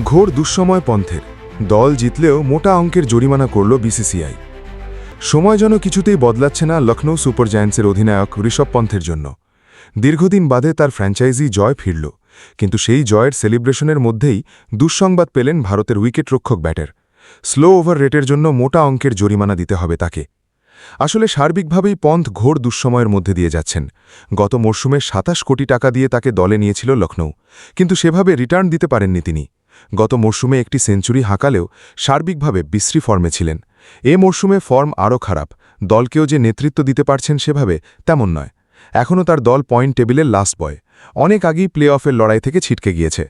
ঘোর দুঃসময় পন্থের দল জিতলেও মোটা অঙ্কের জরিমানা করল বিসিসিআই। সময় যেন কিছুতেই বদলাচ্ছে না লখনৌ সুপার জায়ান্টসের অধিনায়ক ঋষভ পন্থের জন্য। দীর্ঘদিন বাদে তার ফ্র্যাঞ্চাইজি জয় ফিরল, কিন্তু সেই জয়ের সেলিব্রেশনের মধ্যেই দুঃসংবাদ পেলেন ভারতের উইকেটরক্ষক ব্যাটার। স্লো ওভার রেটের জন্য মোটা অঙ্কের জরিমানা দিতে হবে তাকে। আসলে সার্বিকভাবেই পন্থ ঘোর দুঃসময়ের মধ্যে দিয়ে যাচ্ছেন। গত মরশুমে ২৭ কোটি টাকা দিয়ে তাকে দলে নিয়েছিল লখনৌ, কিন্তু সেভাবে রিটার্ন দিতে পারেননি তিনি। গত মরশুমে একটি সেঞ্চুরি হাঁকালেও সার্বিকভাবে বিশ্রী ফর্মে ছিলেন। এ মরশুমে ফর্ম আরও খারাপ, দলকেও যে নেতৃত্ব দিতে পারছেন সেভাবে তেমন নয়। এখনও তার দল পয়েন্ট টেবিলের লাস্ট বয়, অনেক আগেই প্লে অফের লড়াই থেকে ছিটকে গিয়েছে।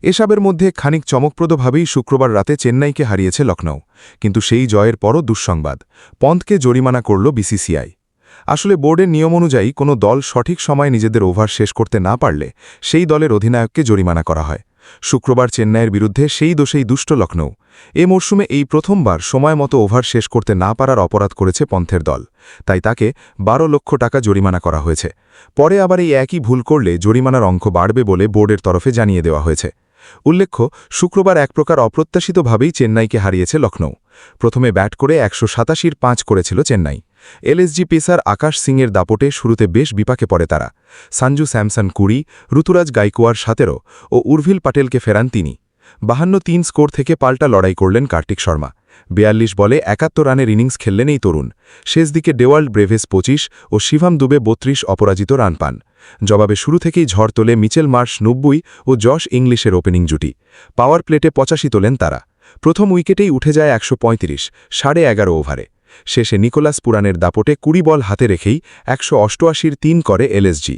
এসবের মধ্যে খানিক চমকপ্রদভাবেই শুক্রবার রাতে চেন্নাইকে হারিয়েছে লখনৌ, কিন্তু সেই জয়ের পরও দুঃসংবাদ, পন্থকে জরিমানা করল বিসিসিআই। আসলে বোর্ডের নিয়ম অনুযায়ী কোনো দল সঠিক সময়ে নিজেদের ওভার শেষ করতে না পারলে সেই দলের অধিনায়ককে জরিমানা করা হয়। শুক্রবার চেন্নাইয়ের বিরুদ্ধে সেই দোষেই দুষ্ট লখনৌ। এ মরশুমে এই প্রথমবার সময়মতো ওভার শেষ করতে না পারার অপরাধ করেছে পন্থের দল, তাই তাকে ১২ লক্ষ টাকা জরিমানা করা হয়েছে। পরে আবার এই একই ভুল করলে জরিমানার অঙ্ক বাড়বে বলে বোর্ডের তরফে জানিয়ে দেওয়া হয়েছে। উল্লেখ্য, শুক্রবার এক প্রকার অপ্রত্যাশিতভাবেই চেন্নাইকে হারিয়েছে লখনৌ। প্রথমে ব্যাট করে ১৮৭র ৫ করেছিল চেন্নাই। এলএসজি পেসার আকাশ সিংয়ের দাপটে শুরুতে বেশ বিপাকে পড়ে তারা। সঞ্জু স্যামসন ২০, ঋতুরাজ গাইকোয়াড় ১৭ ও উর্ভিল পাটেলকে ফেরান তিনি। ৫২-৩ স্কোর থেকে পাল্টা লড়াই করলেন কার্তিক শর্মা। ৪২ বলে ৭১ রানের ইনিংস খেললেন এই তরুণ। শেষ দিকে ডেওয়াল্ড ব্রেভেস ২৫ ও শিভাম দুবে ৩২ অপরাজিত রান পান। জবাবে শুরু থেকেই ঝড় তোলে মিচেল মার্শ ৯০ ও জশ ইংলিশের ওপেনিং জুটি। পাওয়ার প্লেটে ৮৫ তোলেন তারা। প্রথম উইকেটেই উঠে যায় ১৩৫, ১১.৫ ওভারে। শেষে নিকোলাস পুরানের দাপটে ২০ বল হাতে রেখেই ১৮৮র ৩ করে এলএসজি।